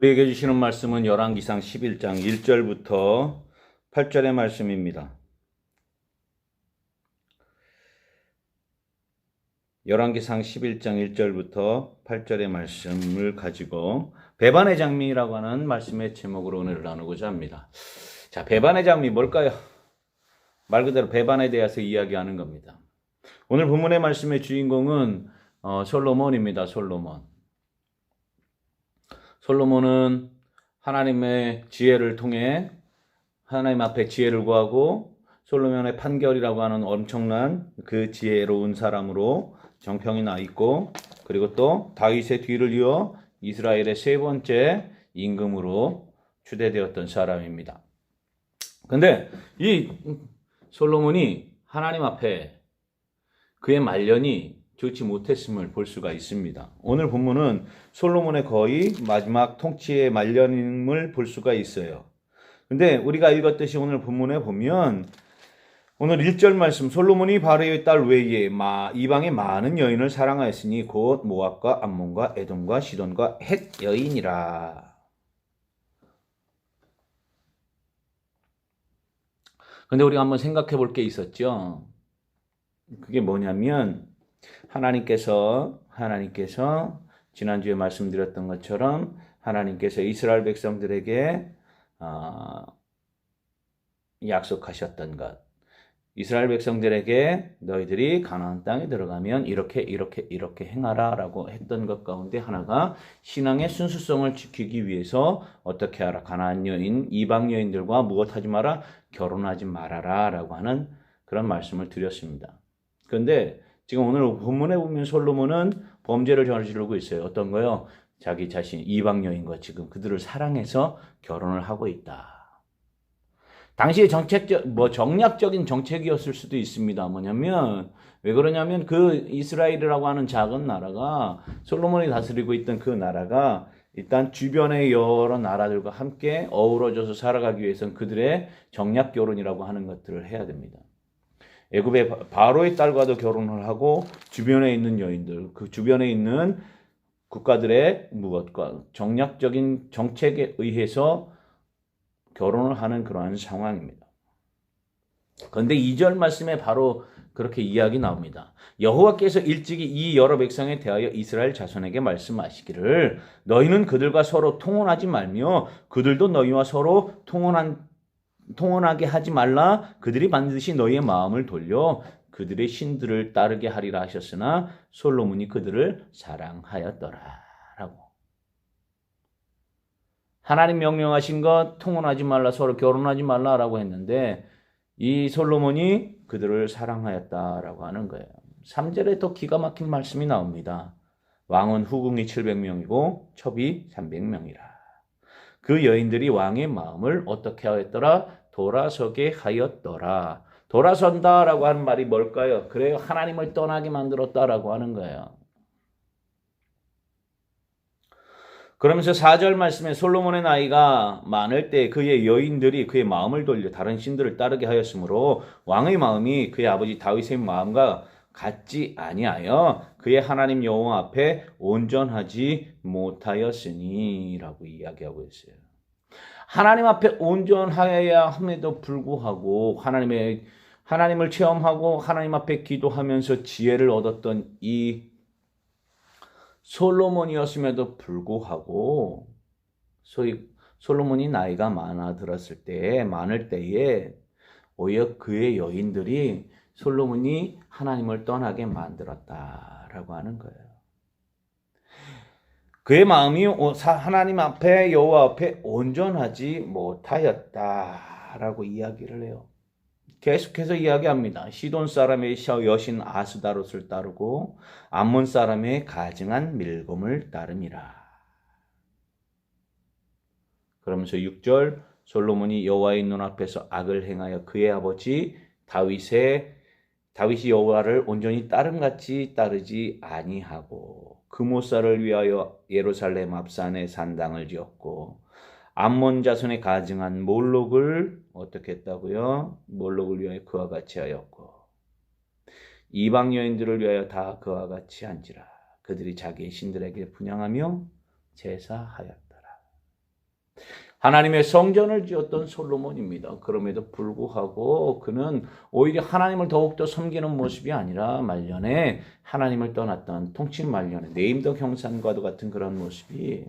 우리에게 주시는 말씀은 열왕기상 11장 1절부터 8절의 말씀입니다. 열왕기상 11장 1절부터 8절의 말씀을 가지고 배반의 장미라고 하는 말씀의 제목으로 오늘 나누고자 합니다. 자, 배반의 장미 뭘까요? 말 그대로 배반에 대해서 이야기하는 겁니다. 오늘 본문의 말씀의 주인공은 솔로몬입니다. 솔로몬은 하나님의 지혜를 통해 하나님 앞에 지혜를 구하고 솔로몬의 판결이라고 하는 엄청난 그 지혜로운 사람으로 정평이 나 있고, 그리고 또 다윗의 뒤를 이어 이스라엘의 세 번째 임금으로 추대되었던 사람입니다. 근데 이 솔로몬이 하나님 앞에 그의 말년이 좋지 못했음을 볼 수가 있습니다. 오늘 본문은 솔로몬의 거의 마지막 통치의 말년임을 볼 수가 있어요. 근데 우리가 읽었듯이 오늘 본문에 보면 오늘 1절 말씀, 솔로몬이 바로의 딸 외에 이방의 많은 여인을 사랑하였으니 곧 모압과 암몬과 에돔과 시돈과 헷 여인이라. 근데 우리가 한번 생각해 볼 게 있었죠. 그게 뭐냐면 하나님께서 지난주에 말씀드렸던 것처럼 하나님께서 이스라엘 백성들에게 약속하셨던 것, 이스라엘 백성들에게 너희들이 가나안 땅에 들어가면 이렇게 행하라 라고 했던 것 가운데 하나가 신앙의 순수성을 지키기 위해서 어떻게 하라, 가나안 여인, 이방 여인들과 무엇하지 마라, 결혼하지 말아라 라고 하는 그런 말씀을 드렸습니다. 그런데 지금 오늘 본문에 보면 솔로몬은 범죄를 저지르고 있어요. 어떤 거요? 자기 자신 이방 여인과 지금 그들을 사랑해서 결혼을 하고 있다. 당시의 정략적인 정책이었을 수도 있습니다. 뭐냐면 왜 그러냐면 그 이스라엘이라고 하는 작은 나라가, 솔로몬이 다스리고 있던 그 나라가 일단 주변의 여러 나라들과 함께 어우러져서 살아가기 위해서는 그들의 정략 결혼이라고 하는 것들을 해야 됩니다. 애굽의 바로의 딸과도 결혼을 하고 주변에 있는 여인들, 그 주변에 있는 국가들의 무엇과 정략적인 정책에 의해서 결혼을 하는 그러한 상황입니다. 그런데 2절 말씀에 바로 그렇게 이야기 나옵니다. 여호와께서 일찍이 이 여러 백성에 대하여 이스라엘 자손에게 말씀하시기를 너희는 그들과 서로 통혼하지 말며 그들도 너희와 서로 통혼하게 하지 말라. 그들이 반드시 너희의 마음을 돌려 그들의 신들을 따르게 하리라 하셨으나 솔로몬이 그들을 사랑하였더라 라고. 하나님 명령하신 것 통혼하지 말라, 서로 결혼하지 말라라고 했는데 이 솔로몬이 그들을 사랑하였다라고 하는 거예요. 3절에 또 기가 막힌 말씀이 나옵니다. 왕은 후궁이 700명이고 첩이 300명이라. 그 여인들이 왕의 마음을 어떻게 하였더라? 돌아서게 하였더라. 돌아선다라고 하는 말이 뭘까요? 그래요, 하나님을 떠나게 만들었다라고 하는 거예요. 그러면서 4절 말씀에 솔로몬의 나이가 많을 때 그의 여인들이 그의 마음을 돌려 다른 신들을 따르게 하였으므로 왕의 마음이 그의 아버지 다윗의 마음과 같지 아니하여 그의 하나님 여호와 앞에 온전하지 못하였으니 라고 이야기하고 있어요. 하나님 앞에 온전하여야 함에도 불구하고 하나님을 체험하고 하나님 앞에 기도하면서 지혜를 얻었던 이 솔로몬이었음에도 불구하고 소위 솔로몬이 나이가 많을 때에 오히려 그의 여인들이 솔로몬이 하나님을 떠나게 만들었다라고 하는 거예요. 그의 마음이 하나님 앞에 여호와 앞에 온전하지 못하였다라고 이야기를 해요. 계속해서 이야기합니다. 시돈 사람의 여신 아스다롯을 따르고 암몬 사람의 가증한 밀곰을 따름이라. 그러면서 6절 솔로몬이 여호와의 눈앞에서 악을 행하여 그의 아버지 다윗이 여호와를 온전히 따름같이 따르지 아니하고 그모사를 위하여 예루살렘 앞산에 산당을 지었고 암몬 자손의 가증한 몰록을 어떻게 했다고요? 몰록을 위하여 그와 같이 하였고 이방 여인들을 위하여 다 그와 같이 한지라. 그들이 자기의 신들에게 분향하며 제사하였더라. 하나님의 성전을 지었던 솔로몬입니다. 그럼에도 불구하고 그는 오히려 하나님을 더욱더 섬기는 모습이 아니라 말년에 하나님을 떠났던 통치 말년에 네임더 경산과도 같은 그런 모습이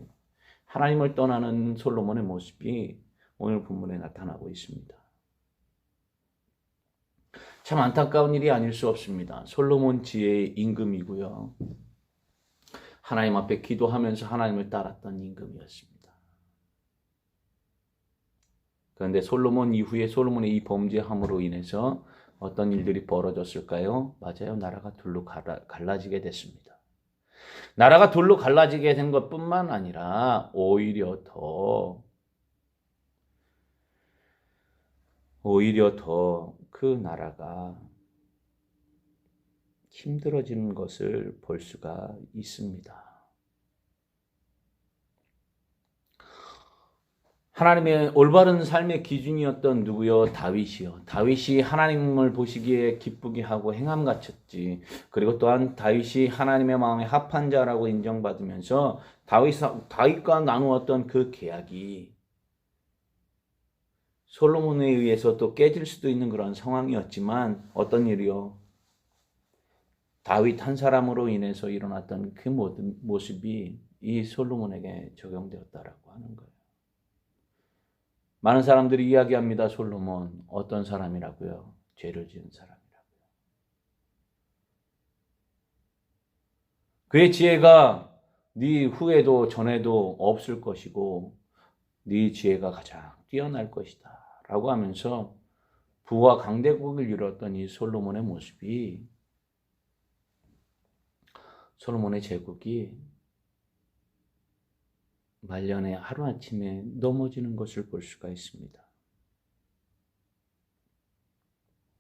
하나님을 떠나는 솔로몬의 모습이 오늘 본문에 나타나고 있습니다. 참 안타까운 일이 아닐 수 없습니다. 솔로몬 지혜의 임금이고요. 하나님 앞에 기도하면서 하나님을 따랐던 임금이었습니다. 그런데 솔로몬 이후에 솔로몬의 이 범죄함으로 인해서 어떤 일들이 벌어졌을까요? 맞아요. 나라가 둘로 갈라지게 됐습니다. 나라가 둘로 갈라지게 된 것뿐만 아니라 오히려 더 그 나라가 힘들어지는 것을 볼 수가 있습니다. 하나님의 올바른 삶의 기준이었던 누구요? 다윗이요. 다윗이 하나님을 보시기에 기쁘게 하고 행함 같았지. 그리고 또한 다윗이 하나님의 마음에 합한 자라고 인정받으면서 다윗과 나누었던 그 계약이 솔로몬에 의해서 또 깨질 수도 있는 그런 상황이었지만 어떤 일이요? 다윗 한 사람으로 인해서 일어났던 그 모든 모습이 이 솔로몬에게 적용되었다라고 하는 거예요. 많은 사람들이 이야기합니다. 솔로몬 어떤 사람이라고요? 죄를 지은 사람이라고요. 그의 지혜가 네 후에도 전에도 없을 것이고 네 지혜가 가장 뛰어날 것이다 라고 하면서 부와 강대국을 이뤘던 이 솔로몬의 모습이 솔로몬의 제국이 말년에 하루아침에 넘어지는 것을 볼 수가 있습니다.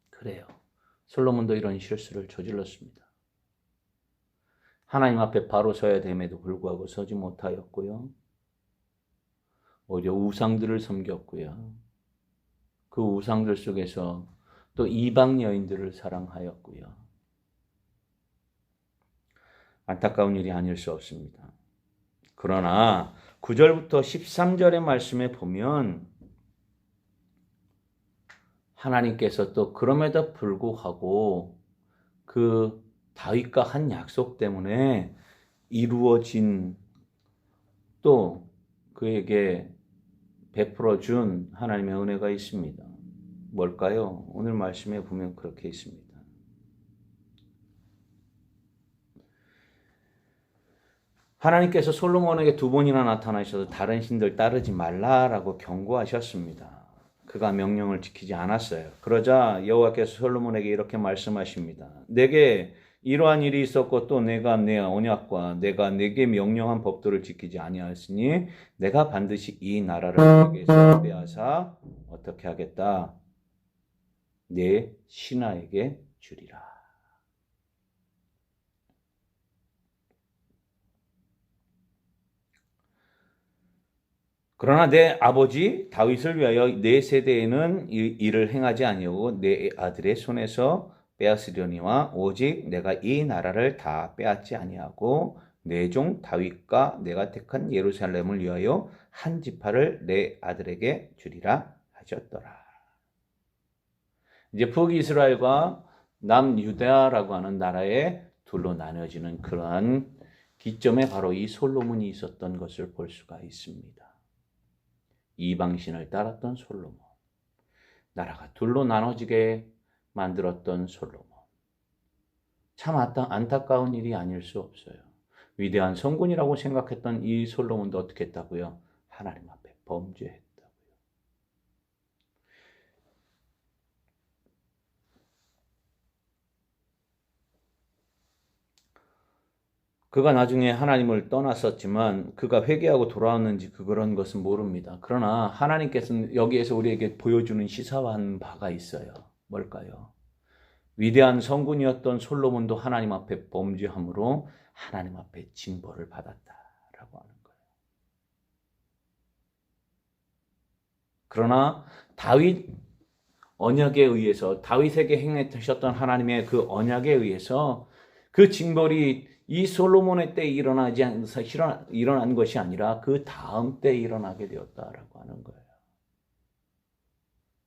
그래요. 솔로몬도 이런 실수를 저질렀습니다. 하나님 앞에 바로 서야 됨에도 불구하고 서지 못하였고요. 오히려 우상들을 섬겼고요. 그 우상들 속에서 또 이방 여인들을 사랑하였고요. 안타까운 일이 아닐 수 없습니다. 그러나 9절부터 13절의 말씀에 보면 하나님께서 또 그럼에도 불구하고 그 다윗과 한 약속 때문에 이루어진 또 그에게 베풀어 준 하나님의 은혜가 있습니다. 뭘까요? 오늘 말씀에 보면 그렇게 있습니다. 하나님께서 솔로몬에게 2번이나 나타나셔서 다른 신들 따르지 말라라고 경고하셨습니다. 그가 명령을 지키지 않았어요. 그러자 여호와께서 솔로몬에게 이렇게 말씀하십니다. 내게 이러한 일이 있었고 또 내가 내 언약과 내가 내게 명령한 법도를 지키지 아니하였으니 내가 반드시 이 나라를 내게서 빼앗아 어떻게 하겠다? 내 신하에게 주리라. 그러나 내 아버지 다윗을 위하여 내 세대에는 이 일을 행하지 아니하고 내 아들의 손에서 빼앗으려니와 오직 내가 이 나라를 다 빼앗지 아니하고 내 종 다윗과 내가 택한 예루살렘을 위하여 한 지파를 내 아들에게 주리라 하셨더라. 이제 북이스라엘과 남유다라고 하는 나라에 둘로 나눠지는 그러한 기점에 바로 이 솔로몬이 있었던 것을 볼 수가 있습니다. 이방신을 따랐던 솔로몬, 나라가 둘로 나눠지게 만들었던 솔로몬. 참 안타까운 일이 아닐 수 없어요. 위대한 성군이라고 생각했던 이 솔로몬도 어떻게 했다고요? 하나님 앞에 범죄했다고요. 그가 나중에 하나님을 떠났었지만 그가 회개하고 돌아왔는지 그런 것은 모릅니다. 그러나 하나님께서는 여기에서 우리에게 보여주는 시사한 바가 있어요. 뭘까요? 위대한 성군이었던 솔로몬도 하나님 앞에 범죄함으로 하나님 앞에 징벌을 받았다라고 하는 거예요. 그러나 다윗 언약에 의해서 다윗에게 행하셨던 하나님의 그 언약에 의해서 그 징벌이 이 솔로몬의 때에 일어난 것이 아니라 그 다음 때에 일어나게 되었다라고 하는 거예요.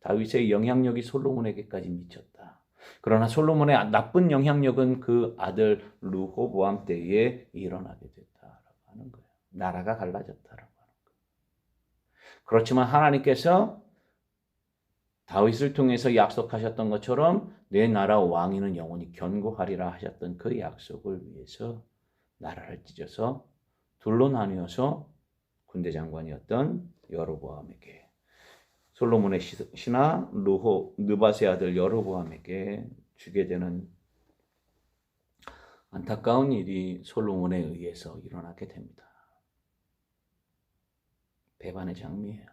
다윗의 영향력이 솔로몬에게까지 미쳤다. 그러나 솔로몬의 나쁜 영향력은 그 아들 르호보암 때에 일어나게 됐다라고 하는 거예요. 나라가 갈라졌다라고 하는 거예요. 그렇지만 하나님께서 다윗을 통해서 약속하셨던 것처럼 내 나라 왕위는 영원히 견고하리라 하셨던 그 약속을 위해서 나라를 찢어서 둘로 나뉘어서 군대 장관이었던 여로보암에게, 솔로몬의 신하 느밧의 아들 여로보암에게 주게 되는 안타까운 일이 솔로몬에 의해서 일어나게 됩니다. 배반의 장미예요.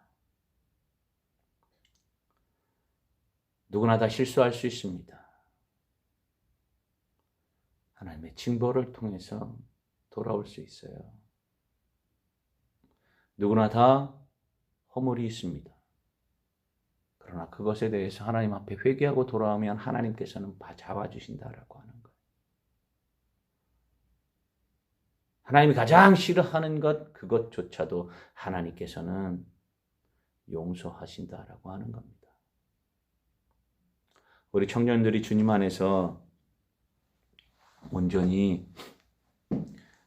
누구나 다 실수할 수 있습니다. 하나님의 징벌을 통해서 돌아올 수 있어요. 누구나 다 허물이 있습니다. 그러나 그것에 대해서 하나님 앞에 회개하고 돌아오면 하나님께서는 잡아주신다라고 하는 거예요. 하나님이 가장 싫어하는 것, 그것조차도 하나님께서는 용서하신다라고 하는 겁니다. 우리 청년들이 주님 안에서 온전히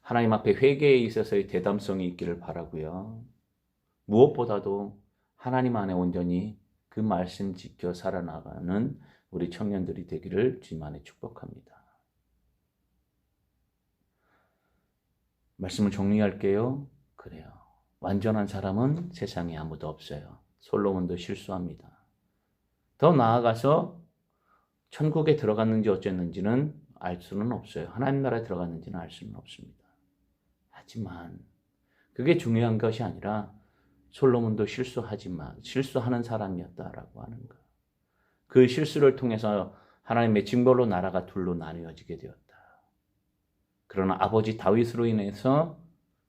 하나님 앞에 회개에 있어서의 대담성이 있기를 바라고요. 무엇보다도 하나님 안에 온전히 그 말씀 지켜 살아나가는 우리 청년들이 되기를 주님 안에 축복합니다. 말씀을 정리할게요. 그래요. 완전한 사람은 세상에 아무도 없어요. 솔로몬도 실수합니다. 더 나아가서 천국에 들어갔는지 어쨌는지는 알 수는 없어요. 하나님 나라에 들어갔는지는 알 수는 없습니다. 하지만 그게 중요한 것이 아니라 솔로몬도 실수하는 사람이었다라고 하는 것. 그 실수를 통해서 하나님의 징벌로 나라가 둘로 나뉘어지게 되었다. 그러나 아버지 다윗으로 인해서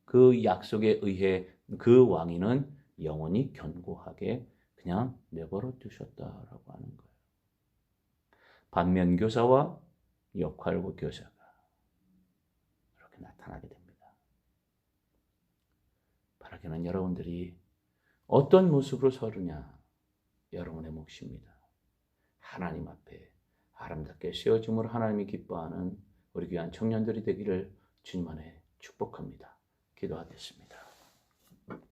그 약속에 의해 그 왕위는 영원히 견고하게 그냥 내버려 두셨다라고 하는 거예요. 반면 교사와 역할고 교사가 이렇게 나타나게 됩니다. 바라기는 여러분들이 어떤 모습으로 서느냐 여러분의 몫입니다. 하나님 앞에 아름답게 세워짐으로 하나님이 기뻐하는 우리 귀한 청년들이 되기를 주님 안에 축복합니다. 기도하겠습니다.